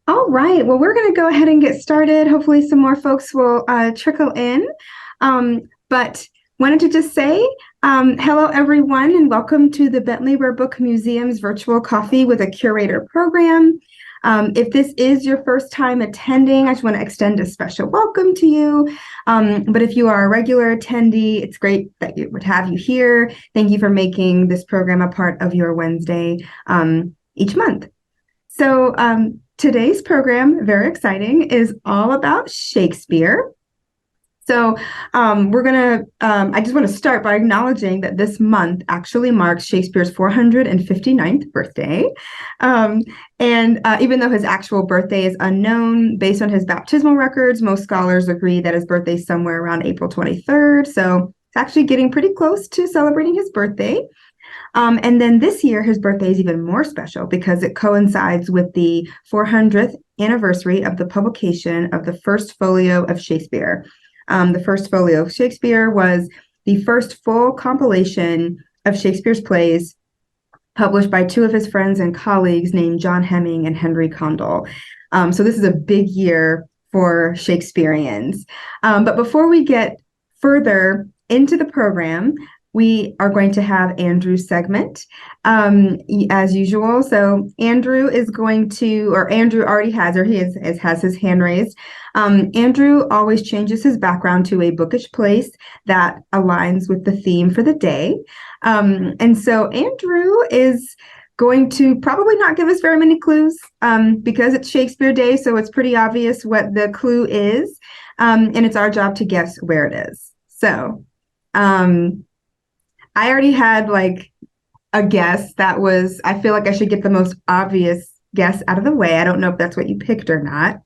All right. Well, we're going to go ahead and get started. Hopefully, some more folks will trickle in. But wanted to just say hello, everyone, and welcome to the Bentley Rare Book Museum's virtual coffee with a curator program. If this is your first time attending, I just want to extend a special welcome to you. But if you are a regular attendee, it's great that we would have you here. Thank you for making this program a part of your Wednesday each month. So today's program, very exciting, is all about Shakespeare. So I just want to start by acknowledging that this month actually marks Shakespeare's 459th birthday. And even though his actual birthday is unknown, based on his baptismal records, most scholars agree that his birthday is somewhere around April 23rd. So it's actually getting pretty close to celebrating his birthday. And then this year, his birthday is even more special because it coincides with the 400th anniversary of the publication of the first folio of Shakespeare. The first folio of Shakespeare was the first full compilation of Shakespeare's plays published by two of his friends and colleagues named John Hemming and Henry Condell. So this is a big year for Shakespeareans. But before we get further into the program, we are going to have Andrew's segment as usual. So Andrew is going to, or Andrew already has, or has his hand raised. Andrew always changes his background to a bookish place that aligns with the theme for the day. And so Andrew is going to probably not give us very many clues because it's Shakespeare Day, so it's pretty obvious what the clue is. And it's our job to guess where it is. So I already had like a guess that was, I feel like I should get the most obvious guess out of the way. I don't know if that's what you picked or not.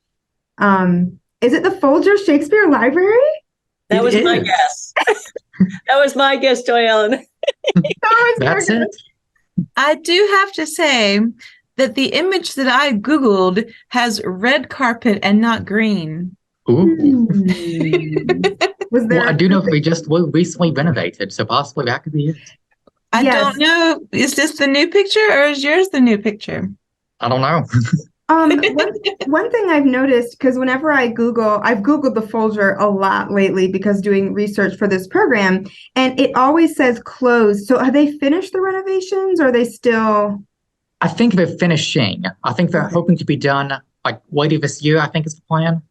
Is it the Folger Shakespeare Library? That was my guess. That was my guess, Joy Ellen. That's it. I do have to say that the image that I Googled has red carpet and not green. Ooh. Was there? Well, I do know we just recently renovated, so possibly that could be it. I Yes. don't know. Is this the new picture or is yours the new picture? I don't know. One thing I've noticed, because whenever I've Googled the Folger a lot lately because doing research for this program, and it always says closed. So have they finished the renovations or are they still? I think they're finishing. I think they're hoping to be done like later this year, I think is the plan.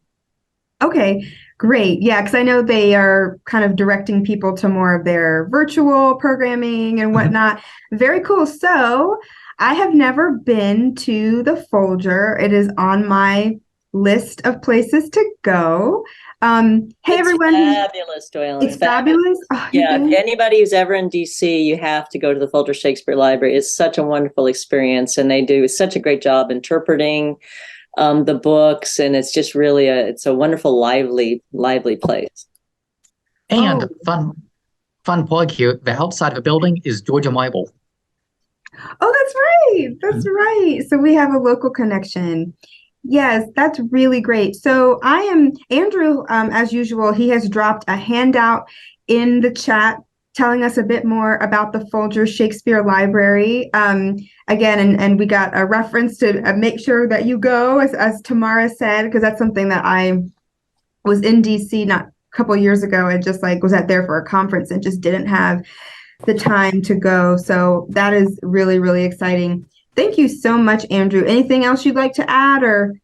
Okay, great. Yeah, because I know they are kind of directing people to more of their virtual programming and whatnot. Very cool. So I have never been to the Folger. It is on my list of places to go. Hey, everyone. Fabulous, Doyle. It's fabulous. Oh, Yeah, anybody who's ever in DC, you have to go to the Folger Shakespeare Library. It's such a wonderful experience, and they do such a great job interpreting the books, and it's just really it's a wonderful, lively place. And fun plug here, the outside of the building is Georgia Bible. Oh, that's right. That's right. So we have a local connection. Yes, that's really great. So I am Andrew, as usual, he has dropped a handout in the chat telling us a bit more about the Folger Shakespeare Library. Again, and we got a reference to make sure that you go, as Tamara said, because that's something that I was in DC not a couple of years ago and just like was there for a conference and just didn't have the time to go. So that is really, really exciting. Thank you so much, Andrew. Anything else you'd like to add or?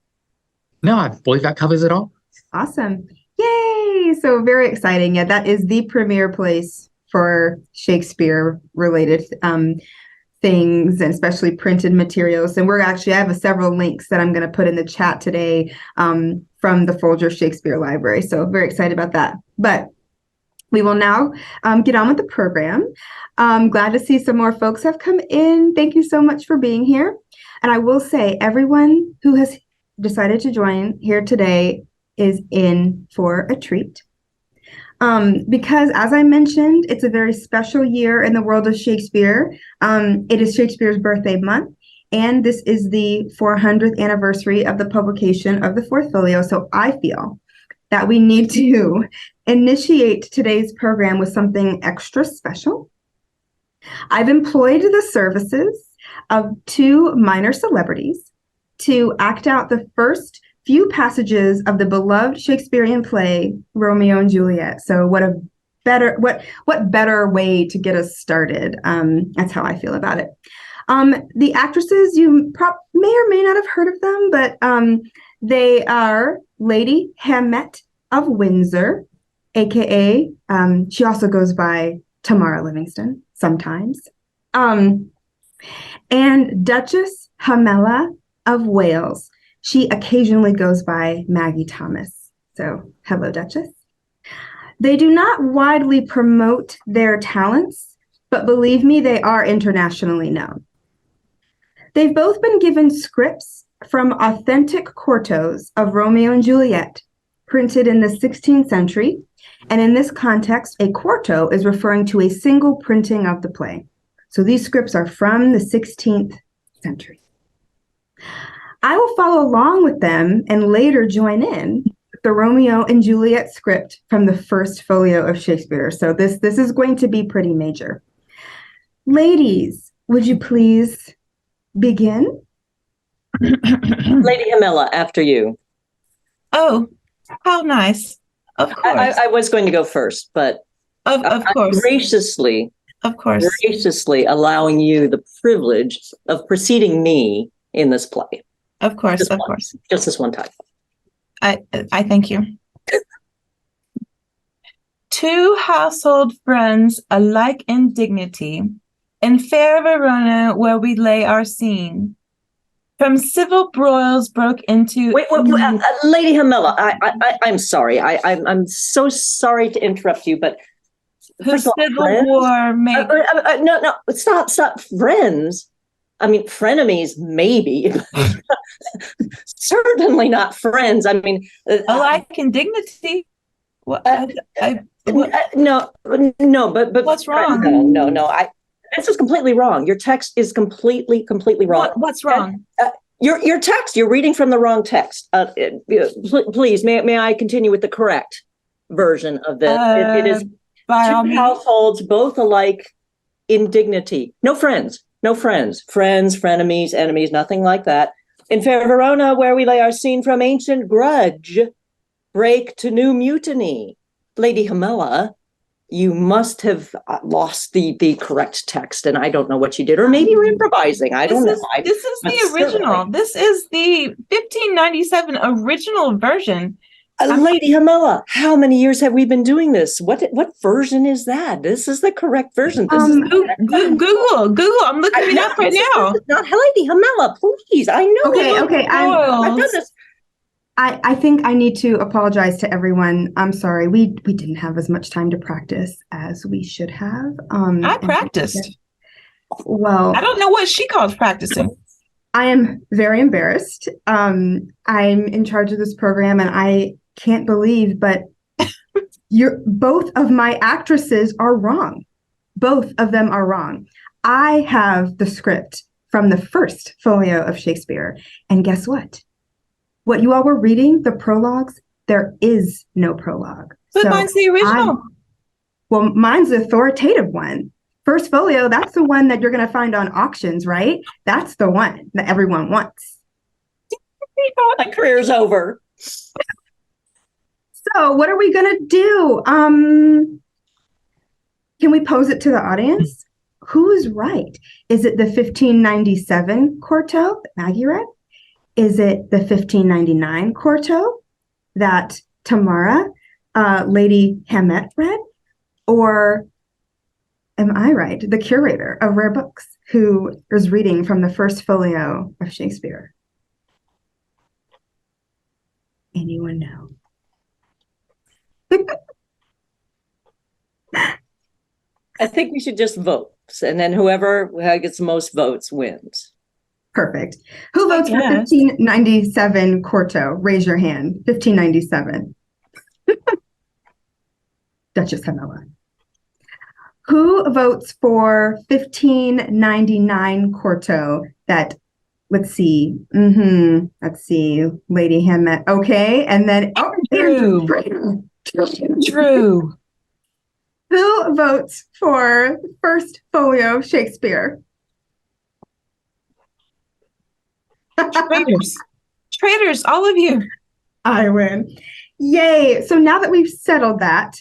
No, I believe that covers it all. Awesome. Yay. So very exciting. Yeah, that is the premier place for Shakespeare related things and especially printed materials. And I have several links that I'm going to put in the chat today from the Folger Shakespeare Library. So very excited about that. But we will now get on with the program. I'm glad to see some more folks have come in. Thank you so much for being here. And I will say everyone who has decided to join here today is in for a treat. Because as I mentioned, it's a very special year in the world of Shakespeare. It is Shakespeare's birthday month, and this is the 400th anniversary of the publication of the fourth folio. So I feel that we need to initiate today's program with something extra special. I've employed the services of two minor celebrities to act out the first few passages of the beloved Shakespearean play, Romeo and Juliet. So what better way to get us started? That's how I feel about it. The actresses, you may or may not have heard of them, but they are Lady Hamlet of Windsor, aka she also goes by Tamara Livingston sometimes, and Duchess Hamela of Wales. She occasionally goes by Maggie Thomas. So, hello, Duchess. They do not widely promote their talents, but believe me, they are internationally known. They've both been given scripts from authentic quartos of Romeo and Juliet, printed in the 16th century. And in this context, a quarto is referring to a single printing of the play. So these scripts are from the 16th century. I will follow along with them and later join in the Romeo and Juliet script from the first folio of Shakespeare. So this is going to be pretty major. Ladies, would you please begin? Lady Hamela, after you. Oh, how nice. Of course. I was going to go first, but of course. Graciously allowing you the privilege of preceding me in this play. Of course, course. Just this one time. I thank you. Two household friends alike in dignity, in fair Verona where we lay our scene. From civil broils broke into... Wait, Lady Hamela, I'm sorry. I'm so sorry to interrupt you, but... The Civil War made... No, stop. Friends? I mean, frenemies, maybe. Certainly not friends. I mean... alike in dignity? What? No, but... What's wrong? No. This is completely wrong. Your text is completely wrong. What's wrong? Your text. You're reading from the wrong text. Please, may I continue with the correct version of this? It is two households, both alike in dignity. No friends. Friends, frenemies, enemies, nothing like that. In fair Verona, where we lay our scene, from ancient grudge, break to new mutiny. Lady Hamela, you must have lost the correct text, and I don't know what you did, or maybe you're improvising. I don't know. This is the original. This is the 1597 original version. Lady Hamela, how many years have we been doing this? What version is that? This is the correct version. Google. I'm looking it up right now. Not Lady Hamela, please. I know. Okay. I've done this. I think I need to apologize to everyone. I'm sorry. We didn't have as much time to practice as we should have. I practiced. Well, I don't know what she calls practicing. I am very embarrassed. I'm in charge of this program, and I can't believe, but both of my actresses are wrong. Both of them are wrong. I have the script from the first folio of Shakespeare, and guess what? What you all were reading, the prologues, there is no prologue. But mine's the original. Mine's the authoritative one. First folio, that's the one that you're going to find on auctions, right? That's the one that everyone wants. My career's over. So what are we going to do? Can we pose it to the audience? Who's right? Is it the 1597 quarto that Maggie read? Is it the 1599 quarto that Tamara, Lady Hamlet, read? Or am I right, the curator of rare books, who is reading from the first folio of Shakespeare? Anyone know? I think we should just vote, and then whoever gets the most votes wins. Perfect. Who votes for 1597 quarto? Raise your hand. 1597. Duchess Hamela. Who votes for 1599 quarto? That, let's see. Let's see. Lady Hamlet. Okay. And then, True. Who votes for first folio Shakespeare? Traitors. Traitors, all of you. I win. Yay. So now that we've settled that,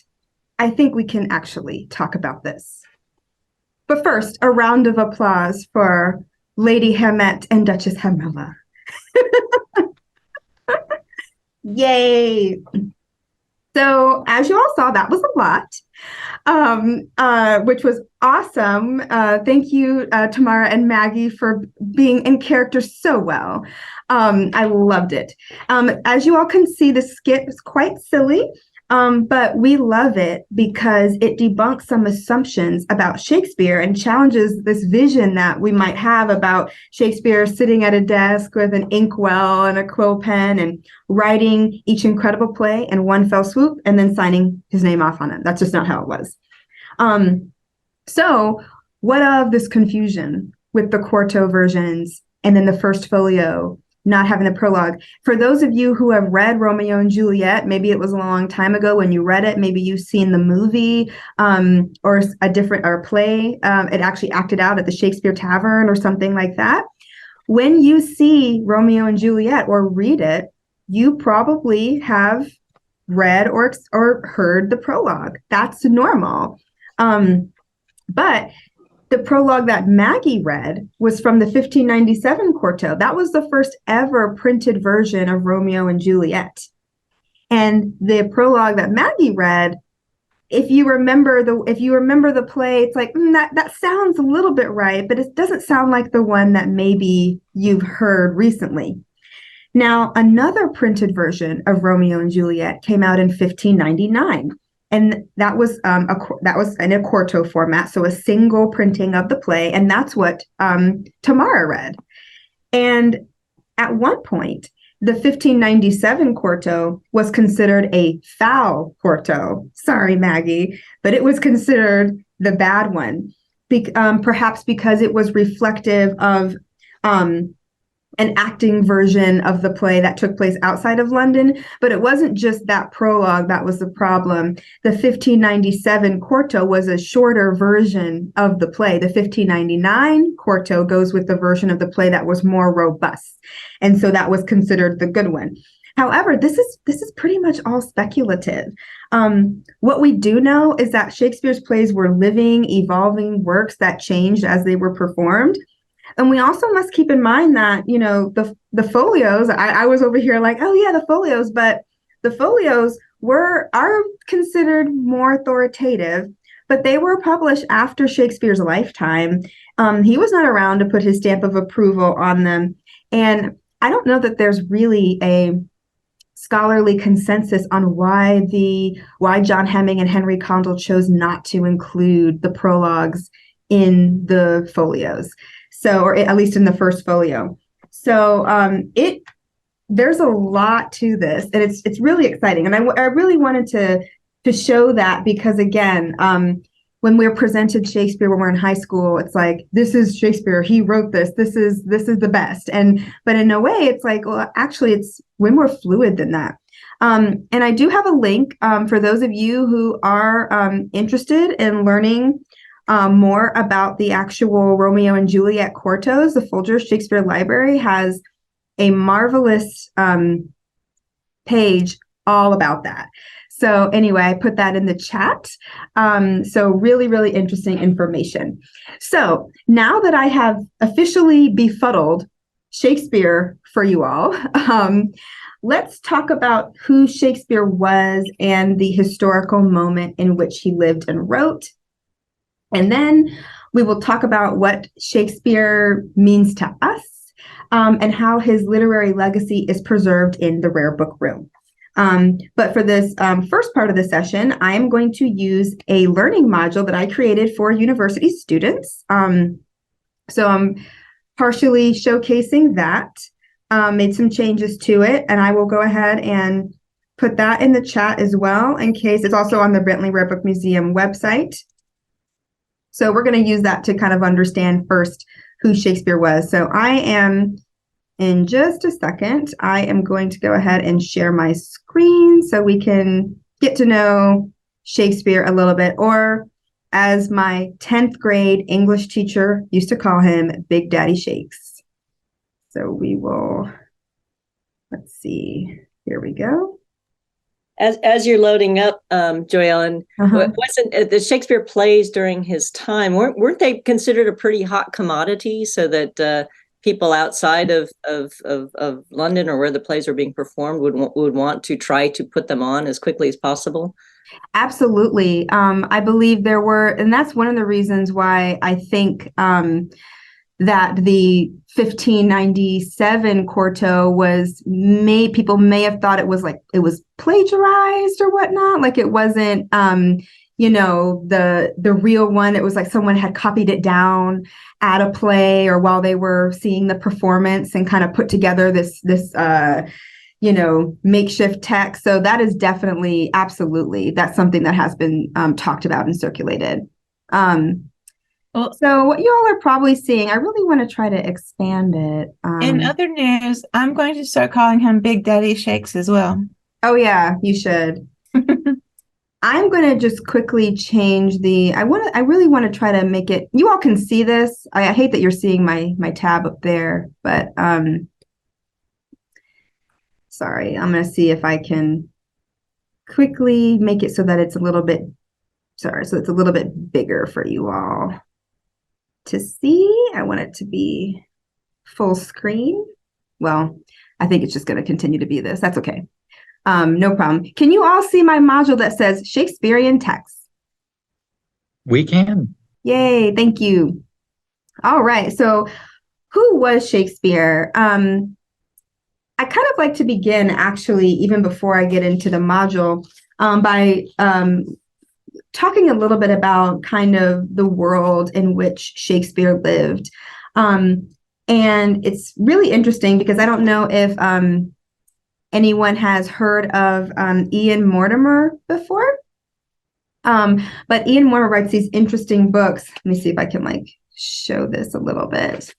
I think we can actually talk about this. But first, a round of applause for Lady Hamet and Duchess Hamella. Yay. So as you all saw, that was a lot, which was awesome. Thank you, Tamara and Maggie, for being in character so well. I loved it. As you all can see, the skit is quite silly, but we love it because it debunks some assumptions about Shakespeare and challenges this vision that we might have about Shakespeare sitting at a desk with an inkwell and a quill pen and writing each incredible play in one fell swoop and then signing his name off on it. That's just not how it was. So what of this confusion with the quarto versions and then the first folio not having the prologue? For those of you who have read Romeo and Juliet, maybe it was a long time ago when you read it, maybe you've seen the movie or a play. It actually acted out at the Shakespeare Tavern or something like that. When you see Romeo and Juliet or read it, you probably have read or heard the prologue. That's normal. But the prologue that Maggie read was from the 1597 quarto. That was the first ever printed version of Romeo and Juliet. And the prologue that Maggie read, if you remember the play, it's like that sounds a little bit right, but it doesn't sound like the one that maybe you've heard recently. Now, another printed version of Romeo and Juliet came out in 1599. And that was in a quarto format, so a single printing of the play, and that's what Tamara read. And at one point, the 1597 quarto was considered a foul quarto. Sorry, Maggie, but it was considered the bad one, perhaps because it was reflective of an acting version of the play that took place outside of London, but it wasn't just that prologue that was the problem. The 1597 quarto was a shorter version of the play. The 1599 quarto goes with the version of the play that was more robust, and so that was considered the good one. However, this is pretty much all speculative. What we do know is that Shakespeare's plays were living, evolving works that changed as they were performed. And we also must keep in mind that, the folios, I was over here like, oh yeah, the folios, but the folios are considered more authoritative, but they were published after Shakespeare's lifetime. He was not around to put his stamp of approval on them. And I don't know that there's really a scholarly consensus on why John Hemming and Henry Condell chose not to include the prologues in the folios. So, or at least in the first folio. So there's a lot to this, and it's really exciting. And I really wanted to show that because, again, when we're presented Shakespeare when we're in high school, it's like, this is Shakespeare, he wrote this, this is the best. But in a way, it's like, well, actually, it's way more fluid than that. And I do have a link for those of you who are interested in learning more about the actual Romeo and Juliet quartos. The Folger Shakespeare Library has a marvelous page all about that. So anyway, I put that in the chat. So really, really interesting information. So now that I have officially befuddled Shakespeare for you all, let's talk about who Shakespeare was and the historical moment in which he lived and wrote. And then we will talk about what Shakespeare means to us and how his literary legacy is preserved in the Rare Book Room. But for this first part of the session, I am going to use a learning module that I created for university students. So I'm partially showcasing that, made some changes to it, and I will go ahead and put that in the chat as well in case it's also on the Bentley Rare Book Museum website. So we're going to use that to kind of understand first who Shakespeare was. So in just a second, I am going to go ahead and share my screen so we can get to know Shakespeare a little bit, or as my 10th grade English teacher used to call him, Big Daddy Shakes. So we will, let's see, here we go. As you're loading up, Joellen, wasn't the Shakespeare plays during his time, weren't they considered a pretty hot commodity, so that people outside of London or where the plays were being performed would want to try to put them on as quickly as possible? Absolutely. I believe there were, and that's one of the reasons why I think that the 1597 quarto was people may have thought it was like it was plagiarized or whatnot. Like it wasn't, the real one. It was like someone had copied it down at a play or while they were seeing the performance and kind of put together this makeshift text. So that is definitely, absolutely, that's something that has been talked about and circulated. So what you all are probably seeing, I really want to try to expand it. In other news, I'm going to start calling him Big Daddy Shakes as well. Oh yeah, you should. I'm going to just quickly change I really want to try to make it, you all can see this. I hate that you're seeing my tab up there, but sorry, I'm going to see if I can quickly make it so that it's a little bit bigger for you all to see. I want it to be full screen. Well, I think it's just going to continue to be this. That's okay. No problem. Can you all see my module that says Shakespearean text? We can. Yay, thank you. All right, so who was Shakespeare? I kind of like to begin, actually, even before I get into the module, by talking a little bit about kind of the world in which Shakespeare lived. And it's really interesting because I don't know if anyone has heard of Ian Mortimer before. But Ian Mortimer writes these interesting books. Let me see if I can show this a little bit.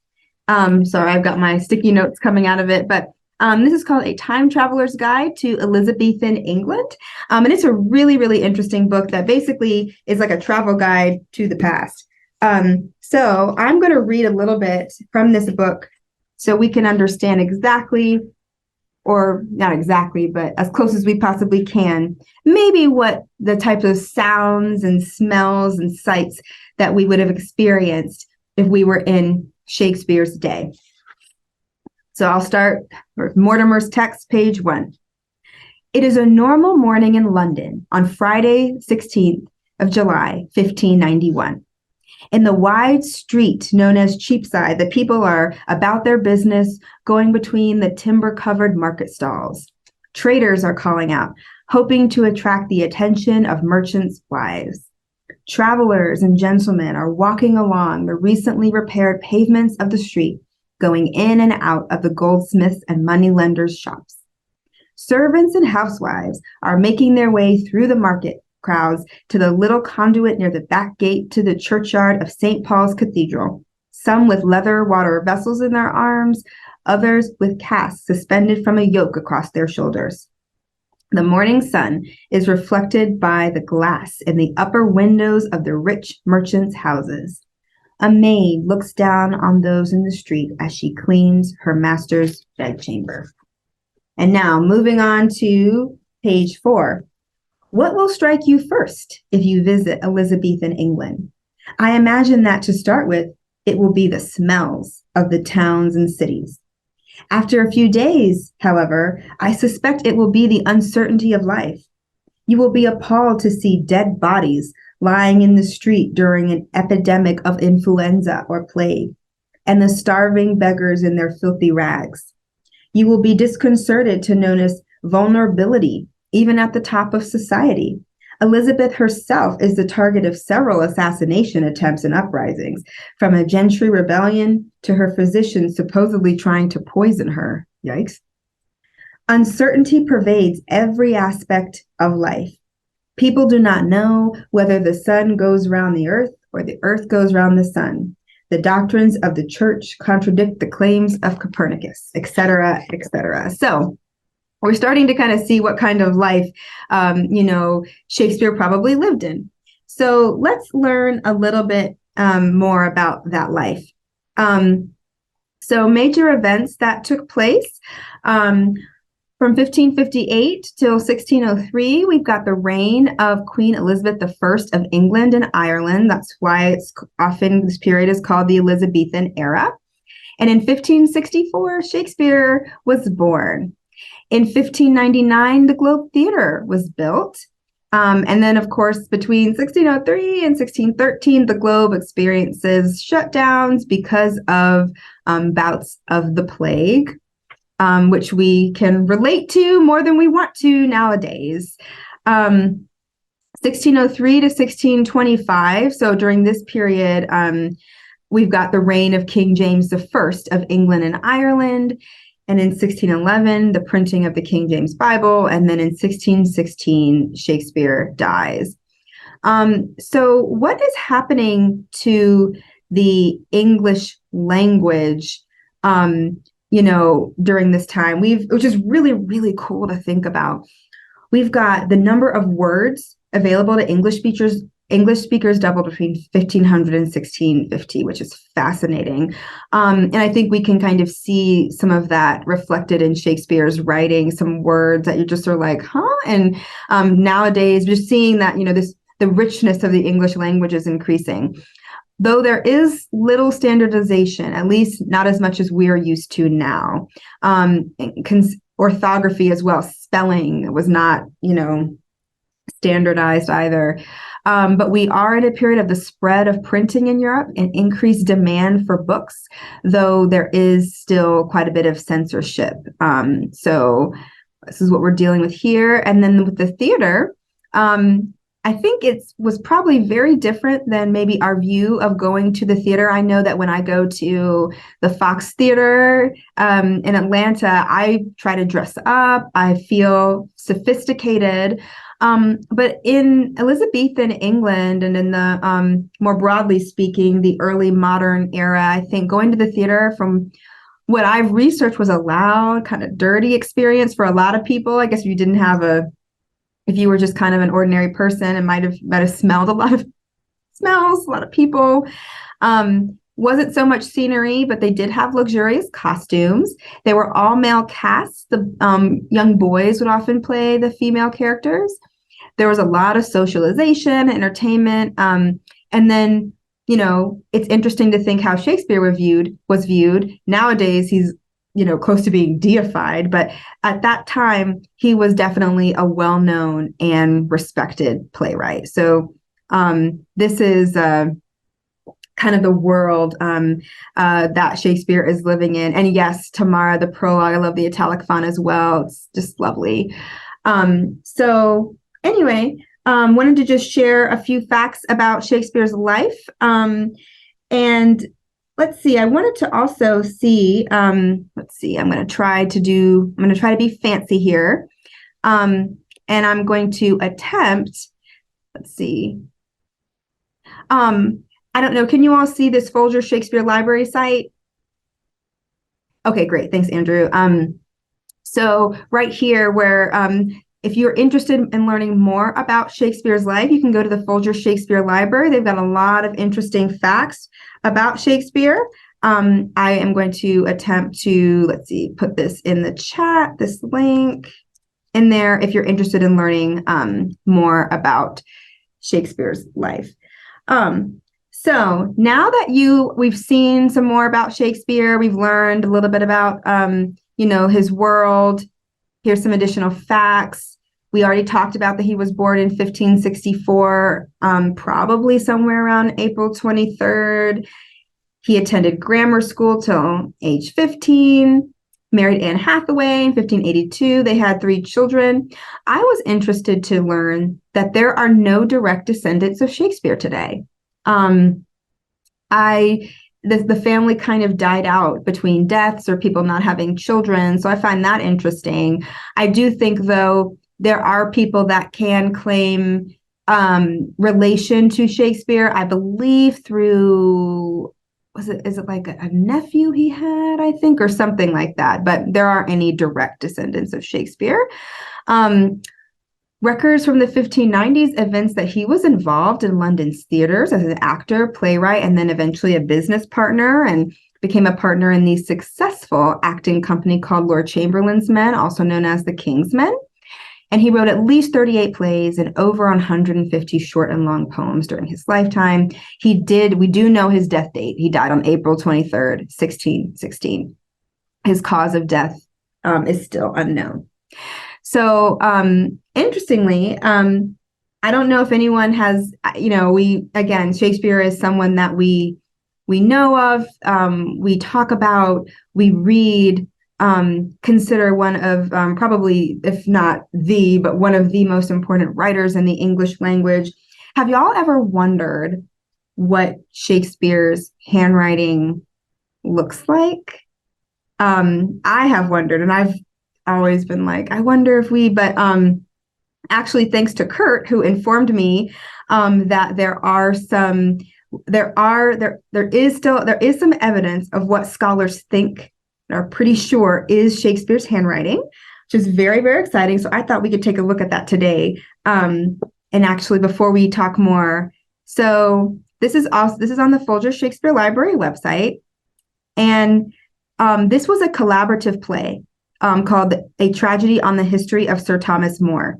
Sorry, I've got my sticky notes coming out of it, but this is called A Time Traveler's Guide to Elizabethan England. And it's a really, really interesting book that basically is like a travel guide to the past. So I'm going to read a little bit from this book so we can understand exactly, or not exactly, but as close as we possibly can, maybe what the types of sounds and smells and sights that we would have experienced if we were in Shakespeare's day. So I'll start with Mortimer's text, page 1. It is a normal morning in London on Friday, 16th of July, 1591. In the wide street known as Cheapside, the people are about their business, going between the timber-covered market stalls. Traders are calling out, hoping to attract the attention of merchants' wives. Travelers and gentlemen are walking along the recently repaired pavements of the street, going in and out of the goldsmiths' and moneylenders' shops. Servants and housewives are making their way through the market crowds to the little conduit near the back gate to the churchyard of St. Paul's Cathedral, some with leather water vessels in their arms, others with casks suspended from a yoke across their shoulders. The morning sun is reflected by the glass in the upper windows of the rich merchants' houses. A maid looks down on those in the street as she cleans her master's bedchamber. And now, moving on to page 4. What will strike you first if you visit Elizabethan England? I imagine that to start with, it will be the smells of the towns and cities. After a few days, however, I suspect it will be the uncertainty of life. You will be appalled to see dead bodies lying in the street during an epidemic of influenza or plague, and the starving beggars in their filthy rags. You will be disconcerted to notice vulnerability, even at the top of society. Elizabeth herself is the target of several assassination attempts and uprisings, from a gentry rebellion to her physicians supposedly trying to poison her. Yikes. Uncertainty pervades every aspect of life. People do not know whether the sun goes round the earth or the earth goes round the sun. The doctrines of the church contradict the claims of Copernicus, etc., etc. So we're starting to kind of see what kind of life, Shakespeare probably lived in. So let's learn a little bit more about that life. So major events that took place from 1558 till 1603, we've got the reign of Queen Elizabeth I of England and Ireland. That's why it's often this period is called the Elizabethan era. And in 1564, Shakespeare was born. In 1599, the Globe Theatre was built. And then, of course, between 1603 and 1613, the Globe experiences shutdowns because of bouts of the plague, which we can relate to more than we want to nowadays. 1603 to 1625, so during this period, we've got the reign of King James I of England and Ireland. And in 1611, the printing of the King James Bible. And then in 1616, Shakespeare dies. So what is happening to the English language, during this time? Which is really, really cool to think about. We've got the number of words available to English speakers doubled between 1500 and 1650, which is fascinating. And I think we can kind of see some of that reflected in Shakespeare's writing, some words that you just are like, huh? And nowadays, just seeing that, the richness of the English language is increasing. Though there is little standardization, at least not as much as we're used to now. Orthography as well, spelling was not, standardized either. But we are in a period of the spread of printing in Europe and increased demand for books, though there is still quite a bit of censorship. So this is what we're dealing with here. And then with the theater, I think it was probably very different than maybe our view of going to the theater. I know that when I go to the Fox Theater in Atlanta, I try to dress up. I feel sophisticated. But in Elizabethan England and in the more broadly speaking, the early modern era, I think going to the theater, from what I've researched, was a loud, kind of dirty experience for a lot of people. I guess if you were just kind of an ordinary person and might have smelled a lot of smells, a lot of people. Wasn't so much scenery, but they did have luxurious costumes. They were all male casts. The young boys would often play the female characters. There was a lot of socialization, entertainment. And then, it's interesting to think how Shakespeare was viewed. Nowadays, he's, close to being deified. But at that time, he was definitely a well-known and respected playwright. So this is kind of the world that Shakespeare is living in. And yes, Tamara, the prologue, I love the italic font as well. It's just lovely. So anyway, wanted to just share a few facts about Shakespeare's life. And let's see, I wanted to also see, I'm going to try to be fancy here. And I'm going to attempt, let's see. I don't know, can you all see this Folger Shakespeare Library site? Okay, great. Thanks, Andrew. So right here where, if you're interested in learning more about Shakespeare's life, you can go to the Folger Shakespeare Library. They've got a lot of interesting facts about Shakespeare. I am going to attempt to, put this in the chat, this link in there if you're interested in learning more about Shakespeare's life. So now that we've seen some more about Shakespeare, we've learned a little bit about, his world. Here's some additional facts. We already talked about that he was born in 1564, probably somewhere around April 23rd. He attended grammar school till age 15, married Anne Hathaway in 1582. They had 3 children. I was interested to learn that there are no direct descendants of Shakespeare today. The family kind of died out between deaths or people not having children. So I find that interesting. I do think, though, there are people that can claim relation to Shakespeare, I believe through, is it like a nephew he had, I think, or something like that. But there aren't any direct descendants of Shakespeare. Records from the 1590s evince that he was involved in London's theaters as an actor, playwright, and then eventually a business partner. And became a partner in the successful acting company called Lord Chamberlain's Men, also known as the King's Men. And he wrote at least 38 plays and over 150 short and long poems during his lifetime. We do know his death date. He died on April 23rd, 1616. His cause of death is still unknown. So interestingly, I don't know if anyone has, Shakespeare is someone that we know of, we talk about, we read, consider one of probably, if not but one of the most important writers in the English language. Have y'all ever wondered what Shakespeare's handwriting looks like? I have wondered, and I've always been like, I wonder if but actually, thanks to Kurt, who informed me that there is some evidence of what scholars think are pretty sure is Shakespeare's handwriting, which is very, very exciting. So I thought we could take a look at that today. And actually, before we talk more, so this is on the Folger Shakespeare Library website, and this was a collaborative play called A Tragedy on the History of Sir Thomas More.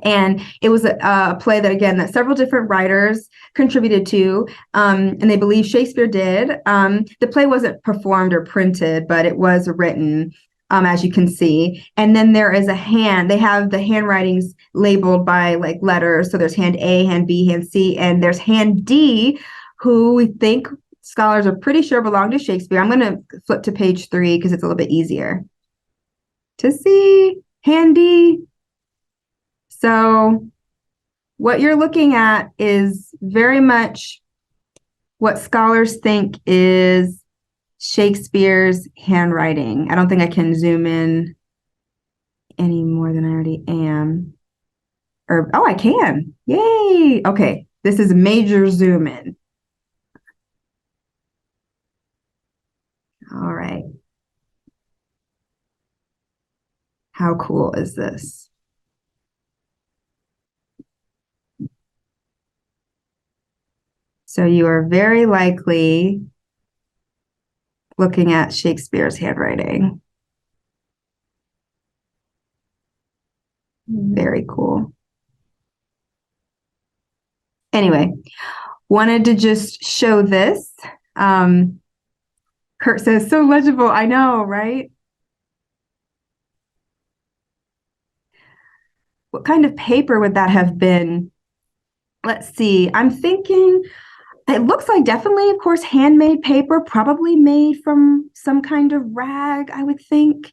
And it was a play that several different writers contributed to, and they believe Shakespeare did. The play wasn't performed or printed, but it was written, as you can see. And then there is they have the handwritings labeled by like letters. So there's hand A, hand B, hand C, and there's hand D, who we think scholars are pretty sure belong to Shakespeare. I'm going to flip to page 3 because it's a little bit easier to see. Hand D. So what you're looking at is very much what scholars think is Shakespeare's handwriting. I don't think I can zoom in any more than I already am. I can. Yay. Okay. This is major zoom in. All right. How cool is this? So you are very likely looking at Shakespeare's handwriting. Very cool. Anyway, wanted to just show this. Kurt says, so legible. I know, right? What kind of paper would that have been? Let's see. I'm thinking it looks like definitely, of course, handmade paper, probably made from some kind of rag, I would think.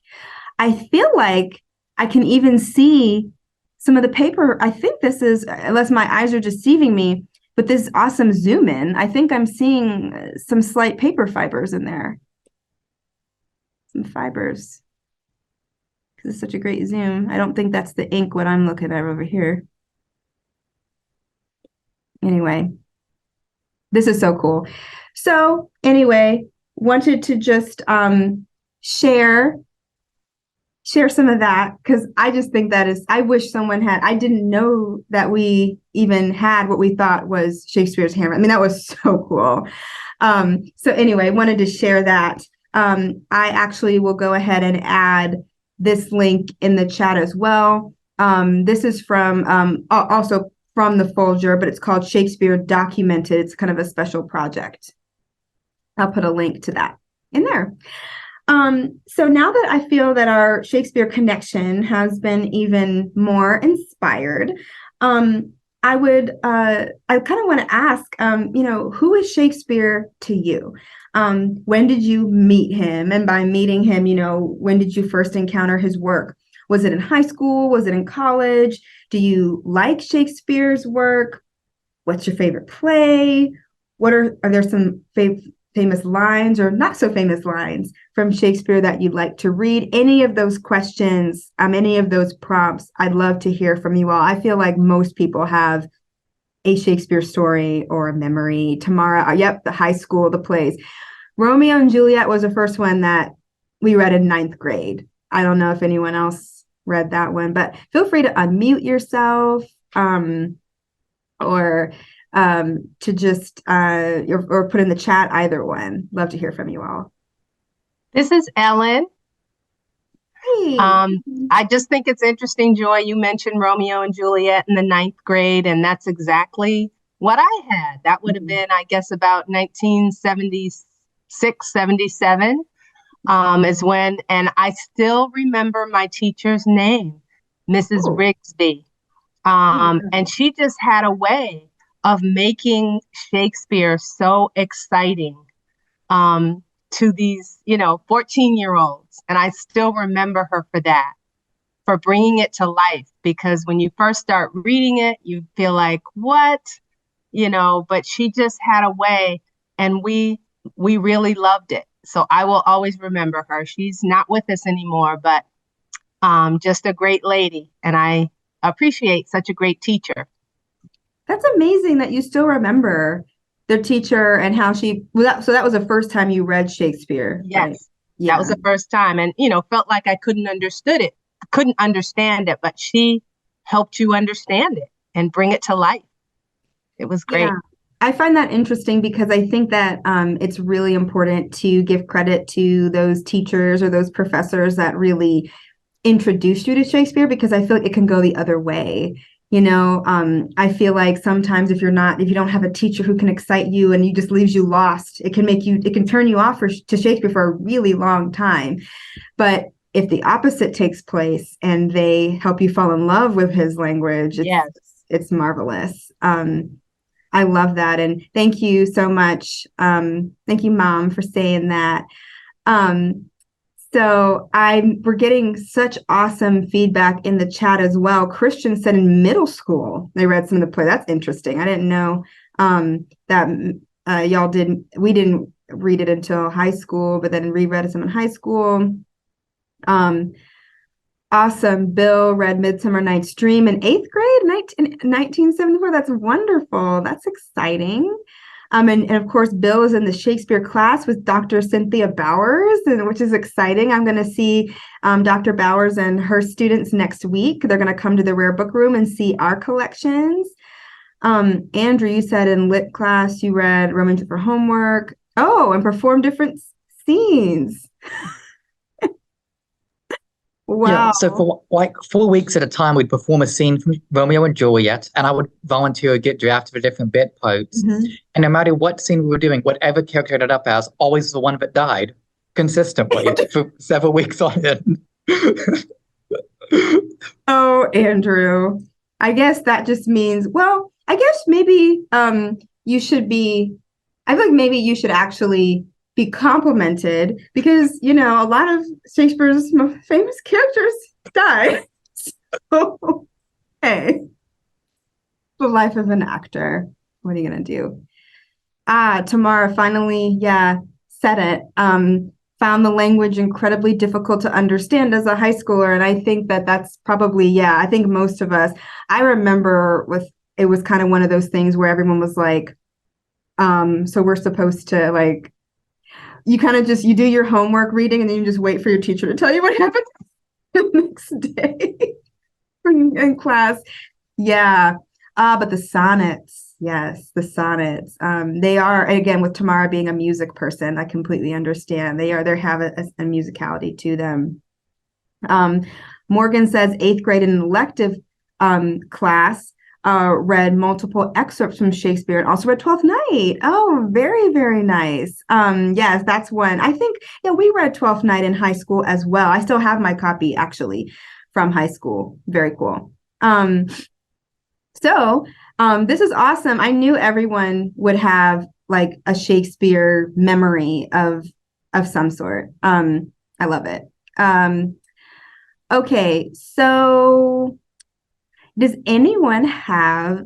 I feel like I can even see some of the paper. I think this is, unless my eyes are deceiving me, but this awesome zoom in, I think I'm seeing some slight paper fibers in there. Some fibers. Because it's such a great zoom. I don't think that's the ink what I'm looking at over here. Anyway, this is so cool. So anyway, wanted to just share some of that, because I just think I wish someone I didn't know that we even had what we thought was Shakespeare's handwriting. I mean, that was so cool. So anyway, wanted to share that. I actually will go ahead and add this link in the chat as well. This is from also from the Folger, but it's called Shakespeare Documented. It's kind of a special project. I'll put a link to that in there. So now that I feel that our Shakespeare connection has been even more inspired, I kind of want to ask, who is Shakespeare to you? When did you meet him? And by meeting him, when did you first encounter his work? Was it in high school? Was it in college? Do you like Shakespeare's work? What's your favorite play? Are there some famous lines or not so famous lines from Shakespeare that you'd like to read? Any of those questions, any of those prompts, I'd love to hear from you all. I feel like most people have a Shakespeare story or a memory. Tamara, the high school, the plays. Romeo and Juliet was the first one that we read in 9th grade. I don't know if anyone else read that one, but feel free to unmute yourself or to just or put in the chat, either one. Love to hear from you all. This is Ellen. Hey. I just think it's interesting, Joy. You mentioned Romeo and Juliet in the 9th grade, and that's exactly what I had. That would have been, I guess, about 1976, 77 is when, and I still remember my teacher's name, Mrs. Rigsby. And she just had a way of making Shakespeare so exciting to these, 14-year-olds. And I still remember her for that, for bringing it to life, because when you first start reading it, you feel like, what? But she just had a way, and we really loved it. So I will always remember her. She's not with us anymore, but just a great lady. And I appreciate such a great teacher. That's amazing that you still remember the teacher and how she, so that was the first time you read Shakespeare. Yes. Right? Yeah. That was the first time. And, felt like I couldn't understand it, but she helped you understand it and bring it to life. It was great. Yeah. I find that interesting because I think that it's really important to give credit to those teachers or those professors that really introduced you to Shakespeare, because I feel like it can go the other way. I feel like sometimes if you don't have a teacher who can excite you and you just leaves you lost, it can turn you off to Shakespeare for a really long time. But if the opposite takes place and they help you fall in love with his language, it's marvelous. I love that. And thank you so much. Thank you, Mom, for saying that. So we're getting such awesome feedback in the chat as well. Christian said in middle school they read some of the play. That's interesting. I didn't know that y'all didn't. We didn't read it until high school, but then reread some in high school. Awesome. Bill read Midsummer Night's Dream in 8th grade, 1974. That's wonderful. That's exciting. And of course, Bill is in the Shakespeare class with Dr. Cynthia Bowers, which is exciting. I'm going to see Dr. Bowers and her students next week. They're going to come to the Rare Book Room and see our collections. Andrew, you said in lit class you read Romance for homework. Oh, and performed different scenes. Wow. Yeah, so for like 4 weeks at a time, we'd perform a scene from Romeo and Juliet, and I would volunteer or get drafted for different bit parts. Mm-hmm. And no matter what scene we were doing, whatever character ended up as, always the one that died consistently for several weeks on end. Oh, Andrew, I guess that just means, well, I guess maybe you should be, I feel like maybe you should actually be complimented because, a lot of Shakespeare's most famous characters die. So, hey, the life of an actor. What are you going to do? Tamara finally, said it. Found the language incredibly difficult to understand as a high schooler. And I think that's probably, I think most of us, I remember it was kind of one of those things where everyone was like, so we're supposed to like, you kind of you do your homework reading and then you just wait for your teacher to tell you what happened the next day in class. Yeah. But the sonnets, yes, the sonnets. They are, again, with Tamara being a music person, I completely understand. They have a musicality to them. Morgan says 8th grade in an elective class, read multiple excerpts from Shakespeare and also read Twelfth Night. Oh, very, very nice. Yes, that's one. I think, we read Twelfth Night in high school as well. I still have my copy actually from high school. Very cool. So this is awesome. I knew everyone would have like a Shakespeare memory of some sort. I love it. Okay, so does anyone have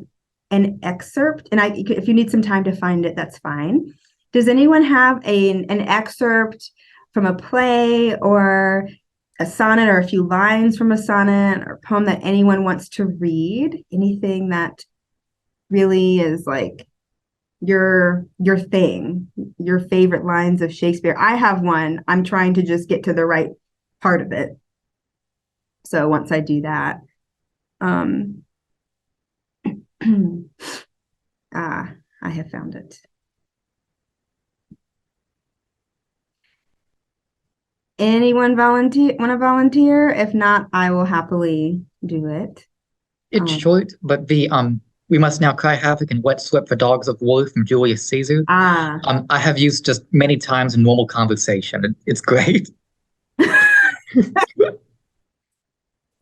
an excerpt? And if you need some time to find it, that's fine. Does anyone have an excerpt from a play or a sonnet or a few lines from a sonnet or a poem that anyone wants to read? Anything that really is like your thing, your favorite lines of Shakespeare? I have one. I'm trying to just get to the right part of it. So once I do that, I have found it. Anyone want to volunteer? If not, I will happily do it. It's short, but the we must now cry havoc and wet sweat for dogs of war from Julius Caesar. I have used just many times in normal conversation. It's great. I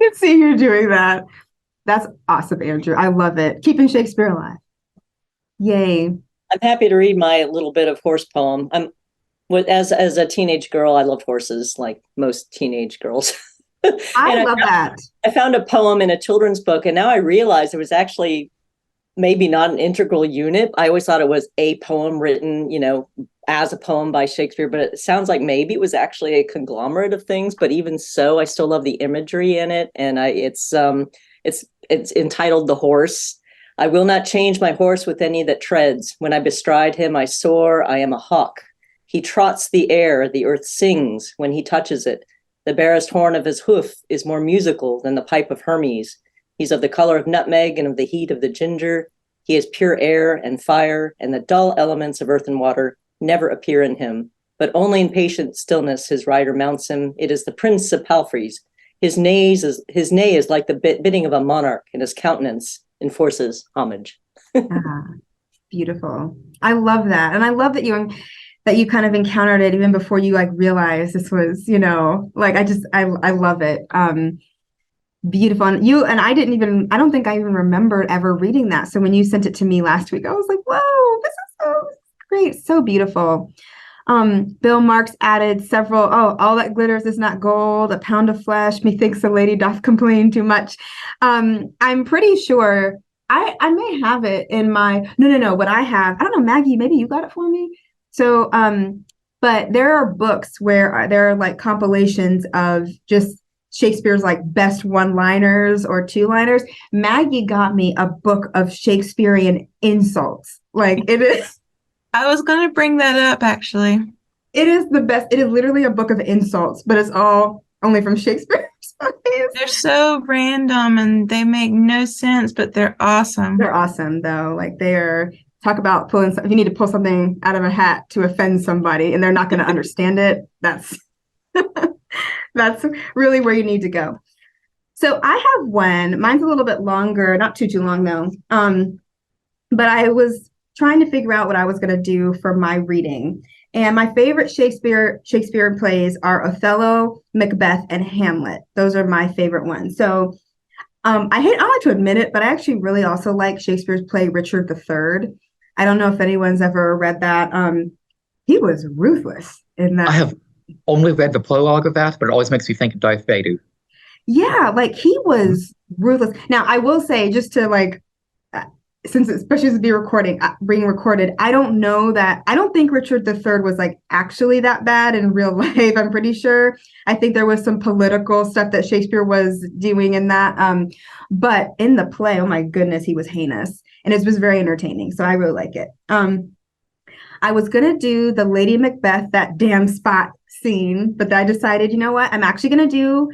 can see you doing that. That's awesome, Andrew. I love it. Keeping Shakespeare alive. Yay. I'm happy to read my little bit of horse poem. As a teenage girl, I love horses, like most teenage girls. I love that. I found a poem in a children's book, and now I realize it was actually maybe not an integral unit. I always thought it was a poem written, as a poem by Shakespeare, but it sounds like maybe it was actually a conglomerate of things. But even so, I still love the imagery in it, and it's entitled "The Horse." I will not change my horse with any that treads. When I bestride him, I soar. I am a hawk. He trots the air. The earth sings when he touches it. The barest horn of his hoof is more musical than the pipe of Hermes. He's of the color of nutmeg and of the heat of the ginger. He is pure air and fire, and the dull elements of earth and water never appear in him. But only in patient stillness his rider mounts him. It is the prince of palfreys. His neigh is like the bidding of a monarch, and his countenance enforces homage. Beautiful. I love that. And I love that you kind of encountered it even before you realized this was, I love it. Beautiful. And I don't think I even remembered ever reading that. So when you sent it to me last week, I was like, whoa, this is so great. So beautiful. Bill Marks added several, all that glitters is not gold, a pound of flesh, methinks the lady doth complain too much. I'm pretty sure I may have it in my, no, what I have, I don't know, Maggie, maybe you got it for me. So, but there are books where there are compilations of just Shakespeare's best one-liners or two-liners. Maggie got me a book of Shakespearean insults. It is. I was going to bring that up, actually. It is the best. It is literally a book of insults, but it's all only from Shakespeare's plays. They're so random and they make no sense, but they're awesome. They're awesome, though. Talk about if you need to pull something out of a hat to offend somebody and they're not going to understand it, that's really where you need to go. So I have one, mine's a little bit longer, not too long though. But I was trying to figure out what I was going to do for my reading. And my favorite Shakespeare plays are Othello, Macbeth, and Hamlet. Those are my favorite ones. So I like to admit it, but I actually really also like Shakespeare's play Richard III. I don't know if anyone's ever read that. He was ruthless in that. I have only read the prologue of that, but it always makes me think of Darth Vader. Yeah, he was ruthless. Now, I will say, just to since especially as being recorded, I don't think Richard III was actually that bad in real life. I'm pretty sure. I think there was some political stuff that Shakespeare was doing in that. But in the play, oh my goodness, he was heinous. And it was very entertaining. So I really like it. I was going to do the Lady Macbeth, that damn spot scene, but I decided, you know what? I'm actually going to do,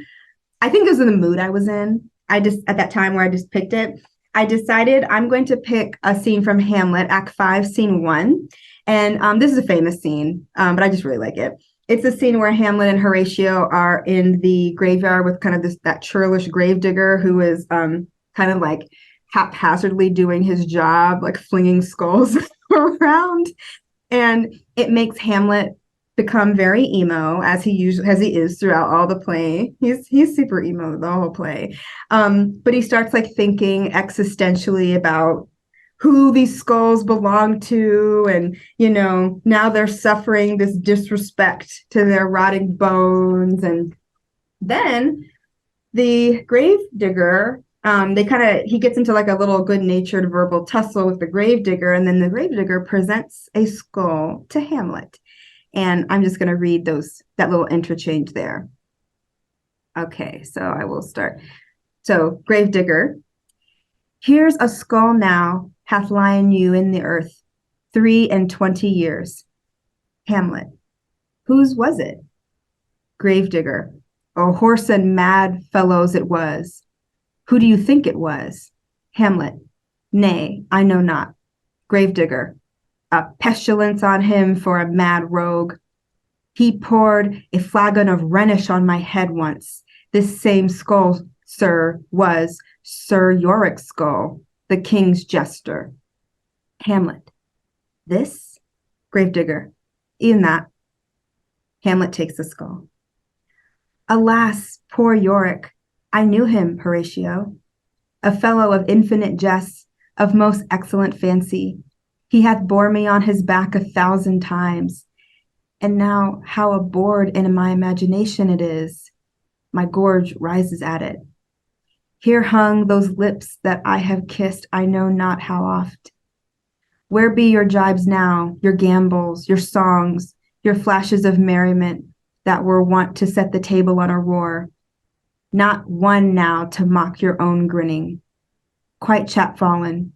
I think it was in the mood I was in. At that time where I just picked it, I decided I'm going to pick a scene from Hamlet, Act 5, Scene 1. And this is a famous scene, but I just really like it. It's a scene where Hamlet and Horatio are in the graveyard with kind of that churlish gravedigger who is kind of haphazardly doing his job, flinging skulls around. And it makes Hamlet become very emo, as he is throughout all the play. He's super emo the whole play. But he starts thinking existentially about who these skulls belong to, and now they're suffering this disrespect to their rotting bones. And then the gravedigger, he gets into a little good-natured verbal tussle with the gravedigger, and then the gravedigger presents a skull to Hamlet. And I'm just going to read that little interchange there. Okay, so I will start. So, gravedigger, here's a skull now hath lien you in the earth 23 years. Hamlet, whose was it? Gravedigger, a horse and mad fellows it was. Who do you think it was? Hamlet, nay, I know not. Gravedigger, a pestilence on him for a mad rogue. He poured a flagon of Rhenish on my head once. This same skull, sir, was Sir Yorick's skull, the king's jester. Hamlet. This? Gravedigger. E'en that. Hamlet takes the skull. Alas, poor Yorick. I knew him, Horatio. A fellow of infinite jest, of most excellent fancy. He hath bore me on his back 1,000 times. And now how abhorred in my imagination it is. My gorge rises at it. Here hung those lips that I have kissed I know not how oft. Where be your jibes now, your gambols, your songs, your flashes of merriment that were wont to set the table on a roar? Not one now to mock your own grinning. Quite chapfallen.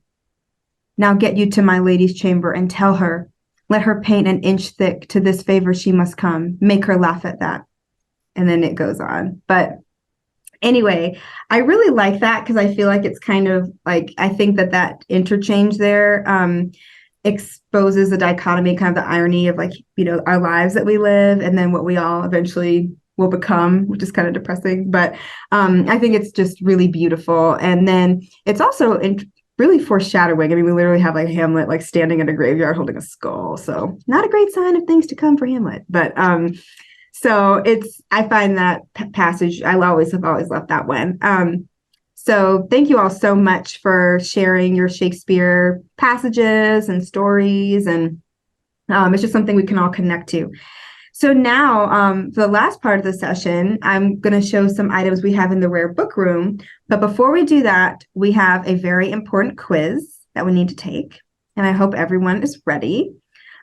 Now get you to my lady's chamber and tell her, let her paint an inch thick to this favor she must come. Make her laugh at that. And then it goes on. But anyway, I really like that because I feel like it's kind of like, I think that interchange there exposes the dichotomy, kind of the irony of like, you know, our lives that we live and then what we all eventually will become, which is kind of depressing. But I think it's just really beautiful. And then it's also really foreshadowing. I mean, we literally have like Hamlet like standing in a graveyard holding a skull. So not a great sign of things to come for Hamlet. But so I find that passage, have always loved that one. So thank you all so much for sharing your Shakespeare passages and stories. And it's just something we can all connect to. So now, for the last part of the session, I'm going to show some items we have in the rare book room. But before we do that, we have a very important quiz that we need to take. And I hope everyone is ready.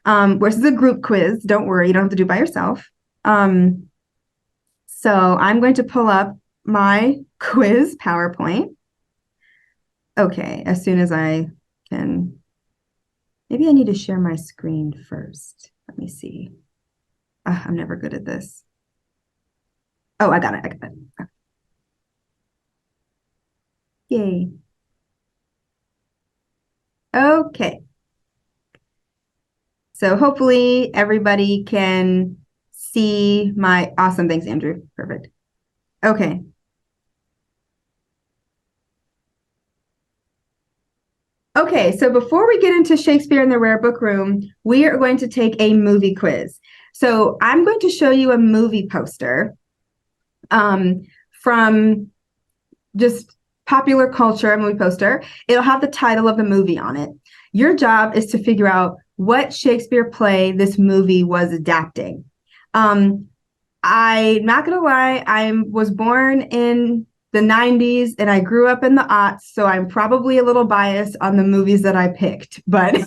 This is a group quiz. Don't worry, you don't have to do it by yourself. So I'm going to pull up my quiz PowerPoint. Okay, as soon as I can. Maybe I need to share my screen first. Let me see. I'm never good at this. Oh, I got it. Yay. Okay. So hopefully everybody can see my awesome. Thanks, Andrew. Perfect. Okay. Okay, so before we get into Shakespeare in the Rare Book Room, we are going to take a movie quiz. So I'm going to show you a movie poster from just popular culture, a movie poster. It'll have the title of the movie on it. Your job is to figure out what Shakespeare play this movie was adapting. I'm not going to lie, I was born in the 90s and I grew up in the aughts, so I'm probably a little biased on the movies that I picked, but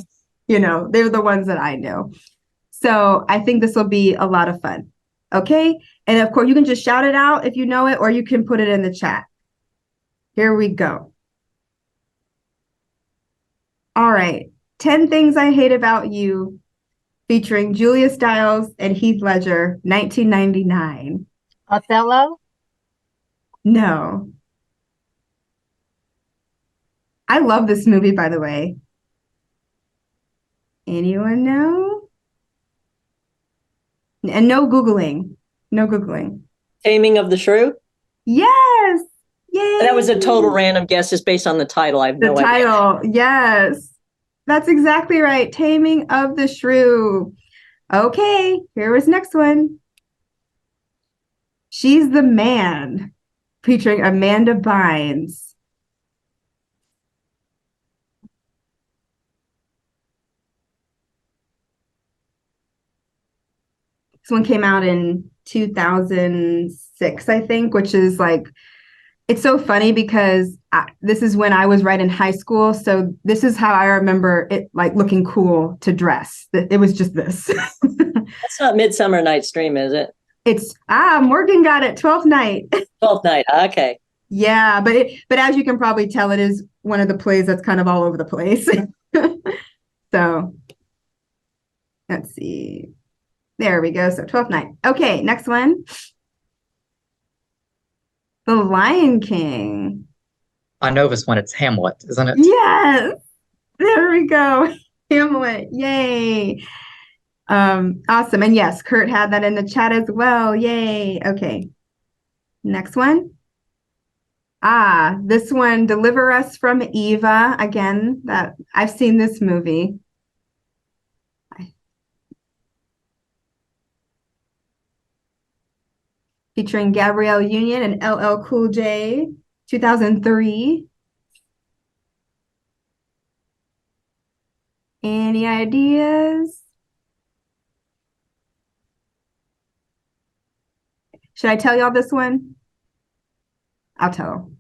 you know, they're the ones that I know. So I think this will be a lot of fun. Okay. And of course, you can just shout it out if you know it, or you can put it in the chat. Here we go. All right. 10 Things I Hate About You, featuring Julia Stiles and Heath Ledger, 1999. Othello? No. I love this movie, by the way. Anyone know? And no Googling. No Googling. Taming of the Shrew? Yes. Yay. That was a total random guess just based on the title. I have no idea. The title, yes. That's exactly right. Taming of the Shrew. Okay, here was next one. She's the Man, featuring Amanda Bynes. This one came out in 2006, I think, which is like, it's so funny because this is when I was right in high school. So this is how I remember it, like looking cool to dress. It was just this. That's not Midsummer Night's Dream, is it? It's, Morgan got it, 12th Night. 12th Night, okay. Yeah, but as you can probably tell, it is one of the plays that's kind of all over the place. So let's see. There we go. So 12th Night. Okay, next one. The Lion King. I know this one. It's Hamlet, isn't it? Yes. There we go. Hamlet. Yay. Awesome. And yes, Kurt had that in the chat as well. Yay. Okay. Next one. This one, Deliver Us from Eva. Again, that I've seen this movie. Featuring Gabrielle Union and LL Cool J, 2003. Any ideas? Should I tell y'all this one? I'll tell.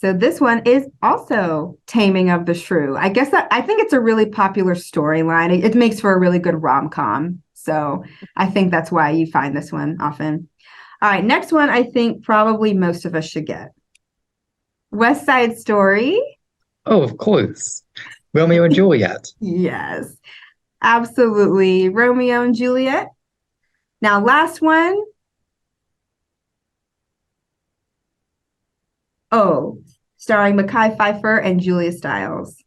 So this one is also Taming of the Shrew. I guess I think it's a really popular storyline. It makes for a really good rom-com. So I think that's why you find this one often. All right, next one I think probably most of us should get. West Side Story. Oh, of course. Romeo and Juliet. Yes, absolutely. Romeo and Juliet. Now, last one. Oh, starring Mekhi Phifer and Julia Stiles.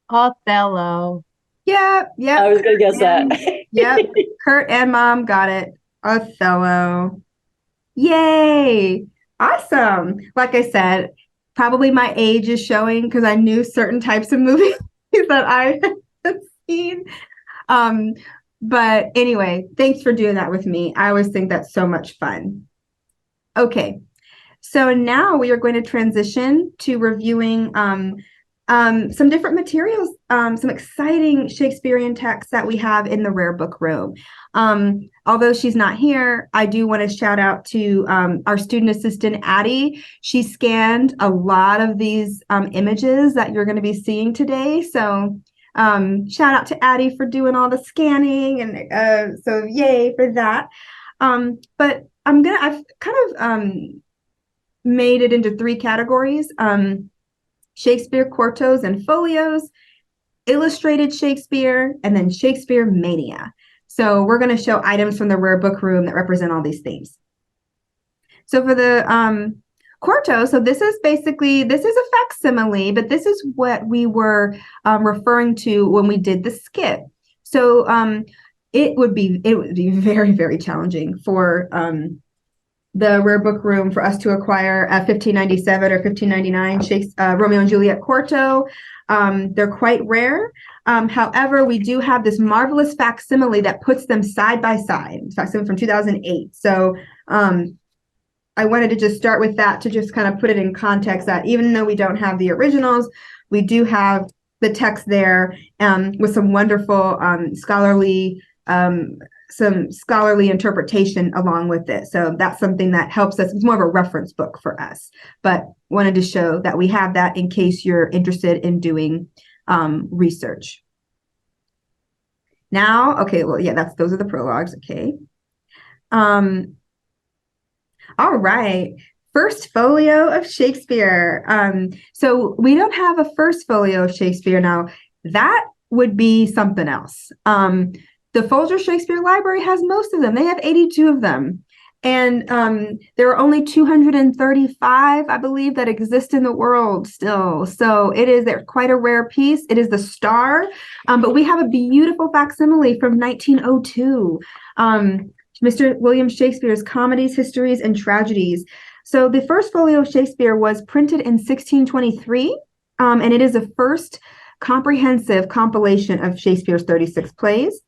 Othello. Yep. I was going to guess that. Yep. Kurt and Mom got it. Othello. Yay. Awesome. Like I said, probably my age is showing because I knew certain types of movies that I had seen. But anyway, thanks for doing that with me. I always think that's so much fun. Okay, so now we are going to transition to reviewing some different materials, some exciting Shakespearean texts that we have in the rare book room. Although she's not here, I do want to shout out to our student assistant, Addie. She scanned a lot of these images that you're going to be seeing today. So shout out to Addie for doing all the scanning, and so yay for that. But I've kind of made it into three categories: Shakespeare quartos and folios, illustrated Shakespeare, and then Shakespeare mania. So we're going to show items from the rare book room that represent all these themes. So for the quarto, so this is a facsimile, but this is what we were referring to when we did the skit. So it would be very, very challenging for the rare book room for us to acquire a 1597 or 1599 Romeo and Juliet quarto. They're quite rare. However, we do have this marvelous facsimile that puts them side by side. It's facsimile from 2008. So I wanted to just start with that to just kind of put it in context that even though we don't have the originals, we do have the text there with some wonderful scholarly interpretation along with it. So that's something that helps us. It's more of a reference book for us, but wanted to show that we have that in case you're interested in doing research. Now, okay, well, yeah, those are the prologues. Okay. All right. First folio of Shakespeare. So we don't have a first folio of Shakespeare now. That would be something else. The Folger Shakespeare Library has most of them. They have 82 of them. And there are only 235, I believe, that exist in the world still. So they're quite a rare piece. It is the Star. But we have a beautiful facsimile from 1902. Mr. William Shakespeare's Comedies, Histories, and Tragedies. So the first folio of Shakespeare was printed in 1623, and it is the first comprehensive compilation of Shakespeare's 36 plays.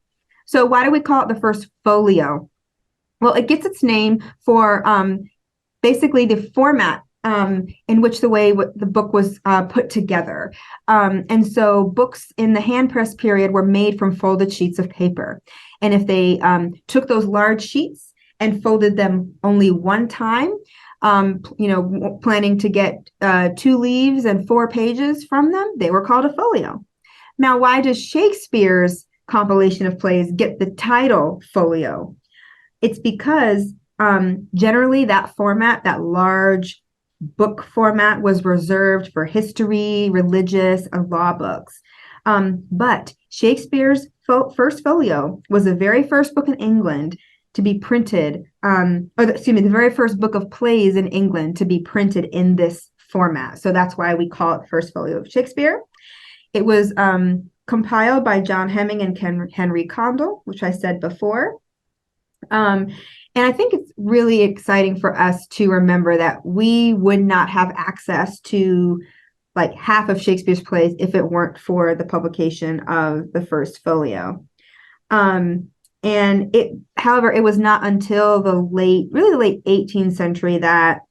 So why do we call it the first folio? Well, it gets its name for basically the format in which the book was put together. And so books in the hand press period were made from folded sheets of paper. And if they took those large sheets and folded them only one time, planning to get 2 leaves and 4 pages from them, they were called a folio. Now, why does Shakespeare's compilation of plays get the title folio? It's because generally that format, that large book format, was reserved for history, religious, and law books. But Shakespeare's first folio was the very first book in England to be printed, the very first book of plays in England to be printed in this format. So that's why we call it First Folio of Shakespeare. It was compiled by John Hemming and Henry Condell, which I said before. And I think it's really exciting for us to remember that we would not have access to like half of Shakespeare's plays if it weren't for the publication of the First Folio. However, it was not until the late 18th century that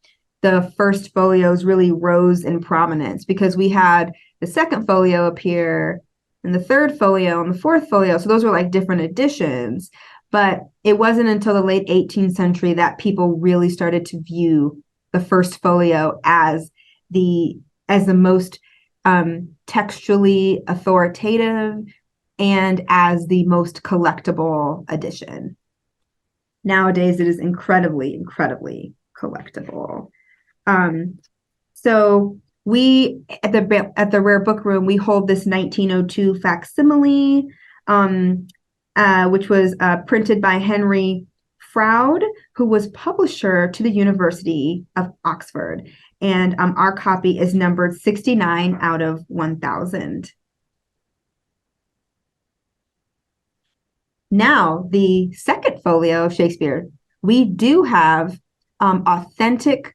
the First Folios really rose in prominence, because we had the Second Folio appear and the Third Folio and the Fourth Folio. So those were like different editions. But it wasn't until the late 18th century that people really started to view the First Folio as the most textually authoritative and as the most collectible edition. Nowadays, it is incredibly, incredibly collectible. So we at the Rare Book Room, we hold this 1902 facsimile, which was printed by Henry Froude, who was publisher to the University of Oxford. And our copy is numbered 69 out of 1,000. Now, the Second Folio of Shakespeare, we do have authentic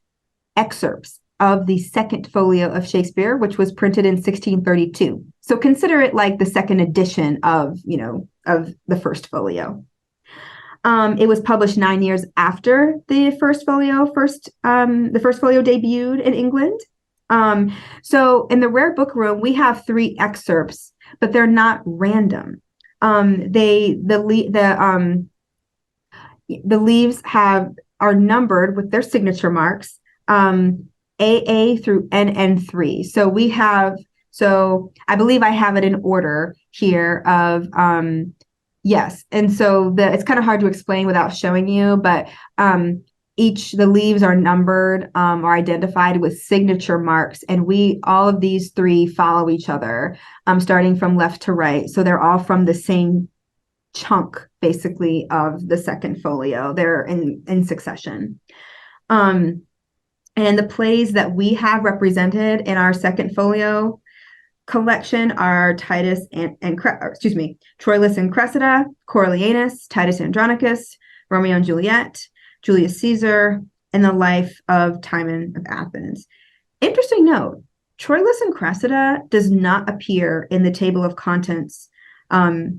excerpts of the Second Folio of Shakespeare, which was printed in 1632. So consider it like the second edition of the First Folio. It was published 9 years after the First Folio debuted in England. So in the Rare Book Room, we have 3 excerpts, but they're not random. The leaves are numbered with their signature marks, AA through NN3. So I believe I have it in order here of yes. And so it's kind of hard to explain without showing you, but the leaves are numbered or identified with signature marks, and all of these 3 follow each other, starting from left to right. So they're all from the same chunk, basically, of the Second Folio. They're in succession. And the plays that we have represented in our Second Folio collection are Troilus and Cressida, Coriolanus, Titus Andronicus, Romeo and Juliet, Julius Caesar, and the Life of Timon of Athens. Interesting note, Troilus and Cressida does not appear in the table of contents of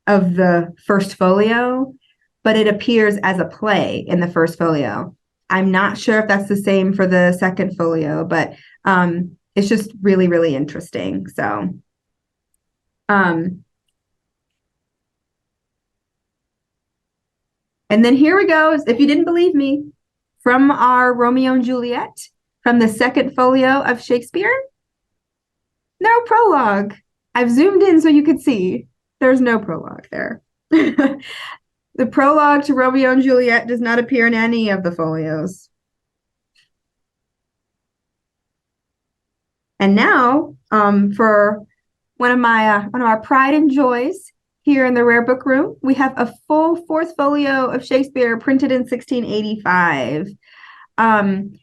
the First Folio, but it appears as a play in the First Folio. I'm not sure if that's the same for the Second Folio, but it's just really, really interesting. So, and then here we go. If you didn't believe me, from our Romeo and Juliet, from the Second Folio of Shakespeare, no prologue. I've zoomed in so you could see. There's no prologue there. The prologue to Romeo and Juliet does not appear in any of the folios. And now, for one of our pride and joys here in the Rare Book Room, we have a full Fourth Folio of Shakespeare printed in 1685. And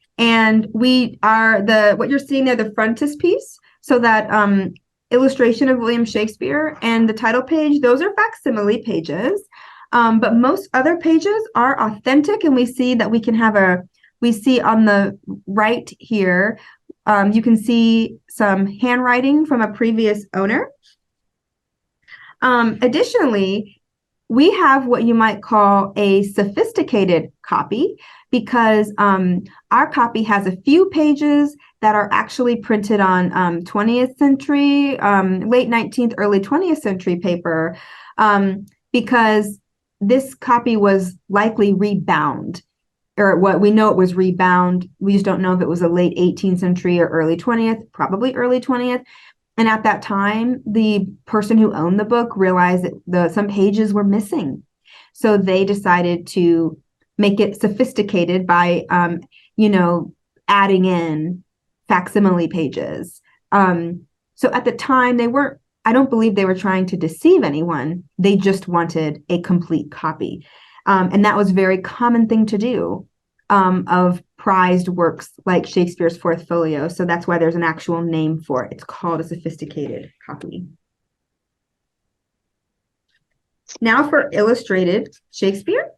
what you're seeing there, the frontispiece, so that illustration of William Shakespeare and the title page, those are facsimile pages. But most other pages are authentic, and we see that we see on the right here, you can see some handwriting from a previous owner. Additionally, we have what you might call a sophisticated copy, because our copy has a few pages that are actually printed on 20th century, late 19th, early 20th century paper, because this copy was likely rebound, or what we know it was rebound. We just don't know if it was a late 18th century or early 20th, probably early 20th. And at that time, the person who owned the book realized that some pages were missing. So they decided to make it sophisticated by, adding in facsimile pages. So at the time, I don't believe they were trying to deceive anyone. They just wanted a complete copy. And that was a very common thing to do. of prized works like Shakespeare's Fourth Folio. So that's why there's an actual name for it. It's called a sophisticated copy. Now for illustrated Shakespeare.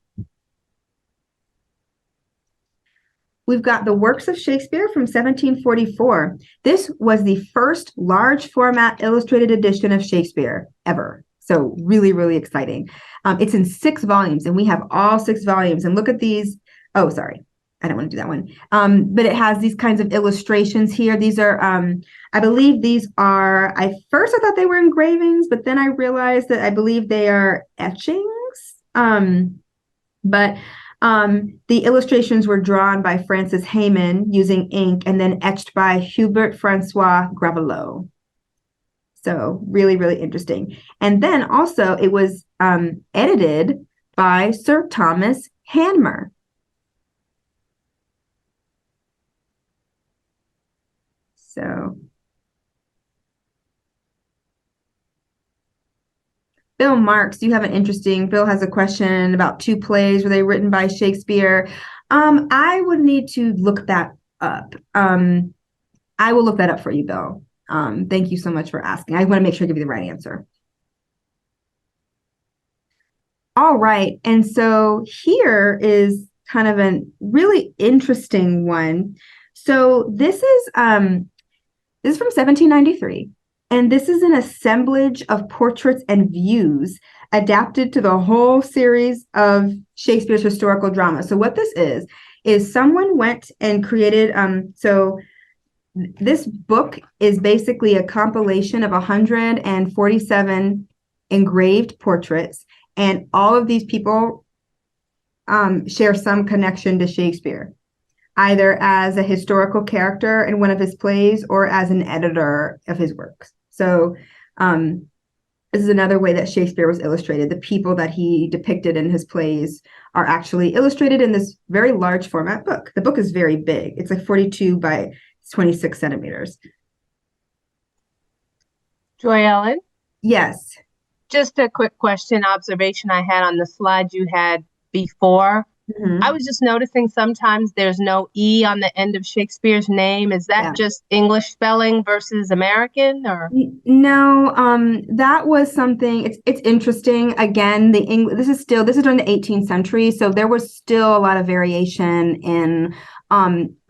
We've got the works of Shakespeare from 1744. This was the first large format illustrated edition of Shakespeare ever. So really, really exciting. It's in 6 volumes, and we have all 6 volumes. And look at these. Oh, sorry. I don't want to do that one. But it has these kinds of illustrations here. These are, I believe these are, I thought they were engravings, but then I realized that I believe they are etchings. But the illustrations were drawn by Francis Hayman using ink and then etched by Hubert Francois Gravelot. So really, really interesting. And then also it was edited by Sir Thomas Hanmer. So Bill Marks, Bill has a question about 2 plays. Were they written by Shakespeare? I would need to look that up. I will look that up for you, Bill. Thank you so much for asking. I want to make sure I give you the right answer. All right. And so here is kind of a really interesting one. So this is from 1793. And this is an assemblage of portraits and views adapted to the whole series of Shakespeare's historical drama. So what this is someone went and created, so this book is basically a compilation of 147 engraved portraits, and all of these people share some connection to Shakespeare, either as a historical character in one of his plays or as an editor of his works. So this is another way that Shakespeare was illustrated. The people that he depicted in his plays are actually illustrated in this very large format book. The book is very big. It's like 42 by 26 centimeters. Joy Ellen? Yes. Just a quick observation I had on the slide you had before. Mm-hmm. I was just noticing sometimes there's no E on the end of Shakespeare's name. Is that just English spelling versus American, or? No, that was something, it's interesting. Again, this is during the 18th century. So there was still a lot of variation in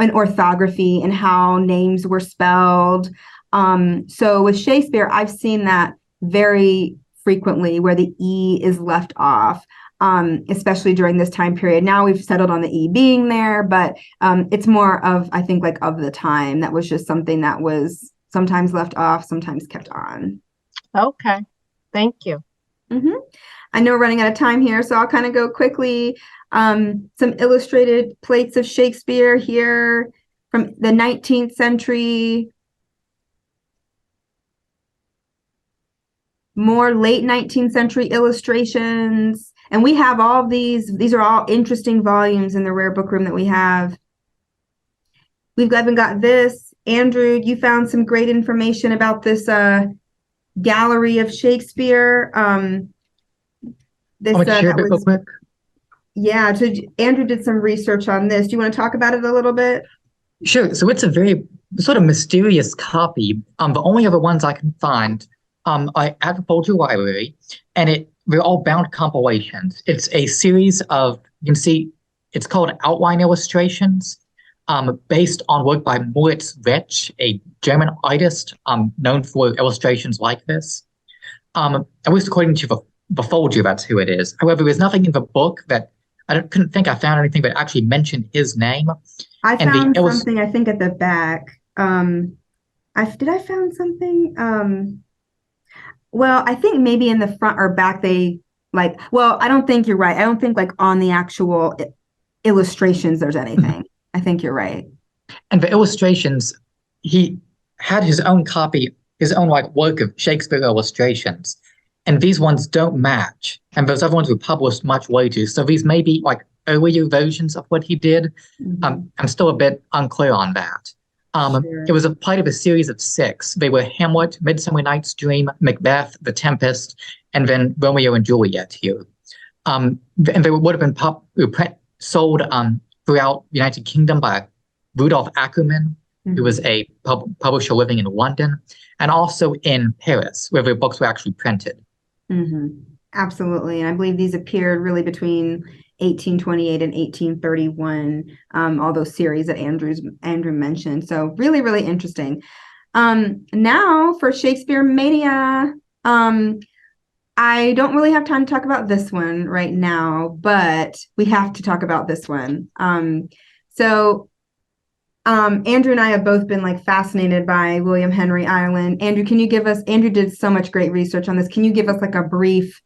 orthography and how names were spelled. So with Shakespeare, I've seen that very frequently where the E is left off. Especially during this time period. Now we've settled on the E being there, but it's more of, I think, like of the time. That was just something that was sometimes left off, sometimes kept on. Okay, thank you. Mm-hmm. I know we're running out of time here, so I'll kind of go quickly. Some illustrated plates of Shakespeare here from the 19th century. More late 19th century illustrations. And we have all these are all interesting volumes in the rare book room that we have. We've even got this. Andrew, you found some great information about this gallery of Shakespeare. Real quick. Yeah, so Andrew did some research on this. Do you want to talk about it a little bit? Sure. So it's a very sort of mysterious copy. The only other ones I can find are at the Folger Library, and they're all bound compilations. It's a series of, you can see, it's called Outline Illustrations, based on work by Moritz Vetsch, a German artist known for illustrations like this. At least according to the Folger, that's who it is. However, there's nothing in the book that, couldn't think I found anything that actually mentioned his name. I found something, I think, at the back. Did I found something? Well, I think maybe in the front or back I don't think you're right. I don't think like on the actual illustrations there's anything. I think you're right. And the illustrations, he had his own copy, his own work of Shakespeare illustrations. And these ones don't match. And those other ones were published much later. So these may be earlier versions of what he did. Mm-hmm. I'm still a bit unclear on that. Sure. It was a part of a series of 6. They were Hamlet, Midsummer Night's Dream, Macbeth, The Tempest, and then Romeo and Juliet here. And they would have been sold throughout the United Kingdom by Rudolf Ackermann, who was a publisher living in London, and also in Paris, where the books were actually printed. Absolutely. And I believe these appeared really between 1828 and 1831, all those series that Andrew mentioned. So really, really interesting. Now for Shakespeare Mania. I don't really have time to talk about this one right now, but we have to talk about this one. Andrew and I have both been like fascinated by William Henry Ireland. Andrew, Andrew did so much great research on this. Can you give us like a brief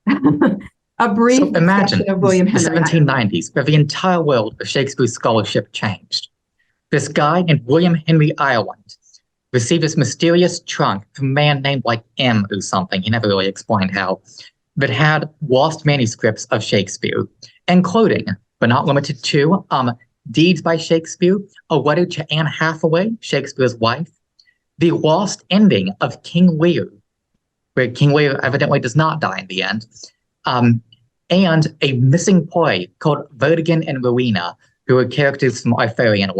So imagine of William the Henry 1790s, where the entire world of Shakespeare's scholarship changed. This guy named William Henry Ireland received this mysterious trunk from a man named like M or something, he never really explained how, that had lost manuscripts of Shakespeare, including, but not limited to, Deeds by Shakespeare, a letter to Anne Hathaway, Shakespeare's wife, the lost ending of King Lear, where King Lear evidently does not die in the end, and a missing play called Vertigan and Rowena, who were characters from Arthurian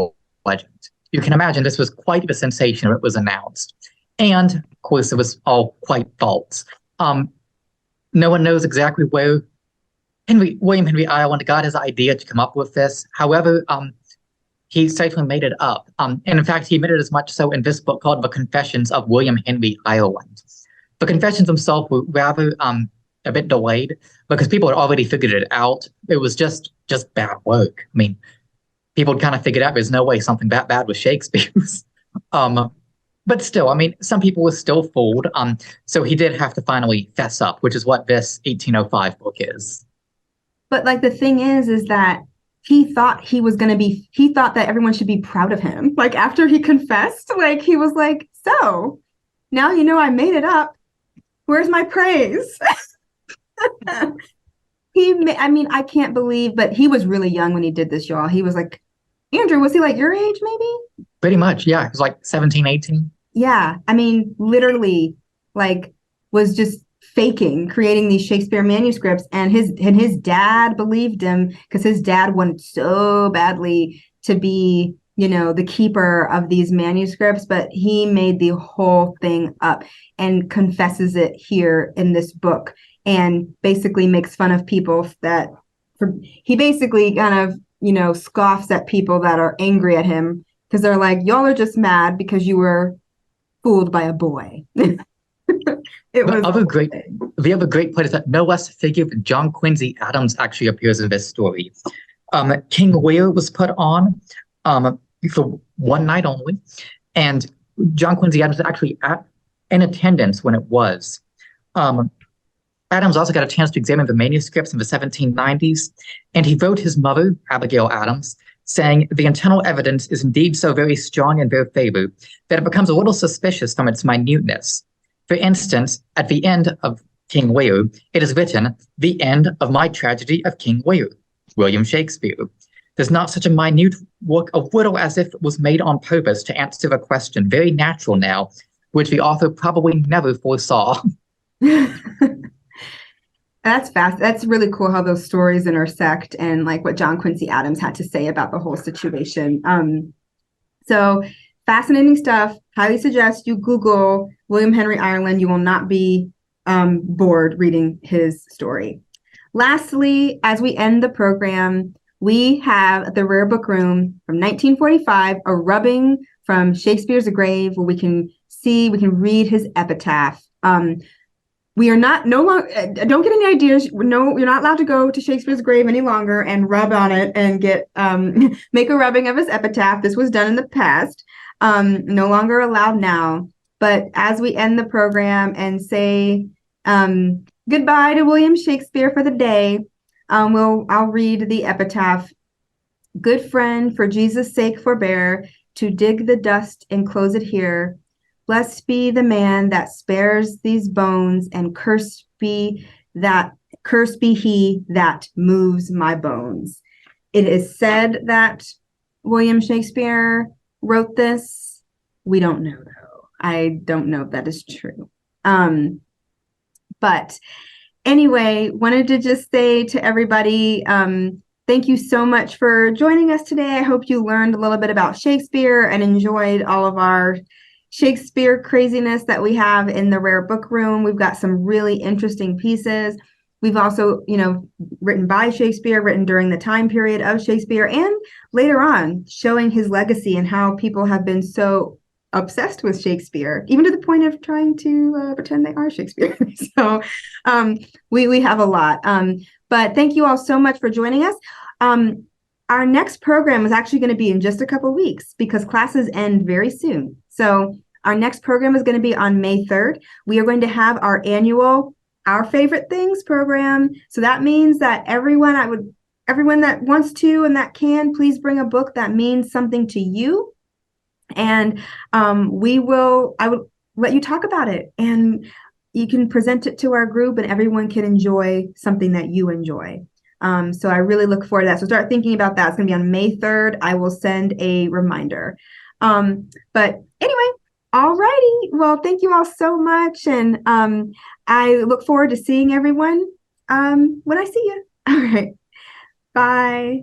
legend. You can imagine this was quite the sensation when it was announced. And, of course, it was all quite false. No one knows exactly where William Henry Ireland got his idea to come up with this. However, he certainly made it up. And in fact, he admitted as much so in this book called The Confessions of William Henry Ireland. The confessions themselves were rather a bit delayed because people had already figured it out. It was just bad work. I mean, people had kind of figured out there's no way something that bad was Shakespeare's. But still, I mean, some people were still fooled. So he did have to finally fess up, which is what this 1805 book is. But like the thing is that he thought he thought that everyone should be proud of him. Like after he confessed, like he was like, so now you know I made it up. Where's my praise? I can't believe, but he was really young when he did this, y'all. He was like, Andrew, was he like your age maybe? Pretty much, yeah. He was like 17, 18. Yeah. I mean, literally like was just creating these Shakespeare manuscripts, and his dad believed him because his dad wanted so badly to be, the keeper of these manuscripts, but he made the whole thing up and confesses it here in this book and basically makes fun of people he basically kind of, scoffs at people that are angry at him because they're like, y'all are just mad because you were fooled by a boy. The other great part is that no less figure than John Quincy Adams actually appears in this story. King Lear was put on for one night only, and John Quincy Adams was actually in attendance when it was. Adams also got a chance to examine the manuscripts in the 1790s, and he wrote his mother, Abigail Adams, saying the internal evidence is indeed so very strong in their favor that it becomes a little suspicious from its minuteness. For instance, at the end of King Lear, it is written, the end of my tragedy of King Lear, William Shakespeare. There's not such a minute work of little as if it was made on purpose to answer a question, very natural now, which the author probably never foresaw. That's fast. That's really cool how those stories intersect and like what John Quincy Adams had to say about the whole situation. So fascinating stuff. Highly suggest you Google William Henry Ireland. You will not be bored reading his story. Lastly, as we end the program, we have at the Rare Book Room from 1945, a rubbing from Shakespeare's grave where we can read his epitaph. We are no longer, don't get any ideas. No, you're not allowed to go to Shakespeare's grave any longer and rub on it and make a rubbing of his epitaph. This was done in the past. No longer allowed now. But as we end the program and say goodbye to William Shakespeare for the day, I'll read the epitaph. Good friend, for Jesus' sake forbear to dig the dust and close it here. Blessed be the man that spares these bones, and cursed be he that moves my bones. It is said that William Shakespeare wrote this. We don't know, though. I don't know if that is true. But anyway, wanted to just say to everybody, thank you so much for joining us today. I hope you learned a little bit about Shakespeare and enjoyed all of our Shakespeare craziness that we have in the Rare Book Room. We've got some really interesting pieces. We've also, written by Shakespeare, written during the time period of Shakespeare, and later on showing his legacy and how people have been so obsessed with Shakespeare, even to the point of trying to pretend they are Shakespeare. So we have a lot. But thank you all so much for joining us. Our next program is actually going to be in just a couple weeks because classes end very soon. So our next program is going to be on May 3rd. We are going to have our annual Our Favorite Things program. So that means that everyone that wants to and that can, please bring a book that means something to you. And I would let you talk about it, and you can present it to our group, and everyone can enjoy something that you enjoy. So I really look forward to that. So start thinking about that. It's going to be on May 3rd. I will send a reminder. But anyway, all righty. Well, thank you all so much. And I look forward to seeing everyone when I see you. All right. Bye.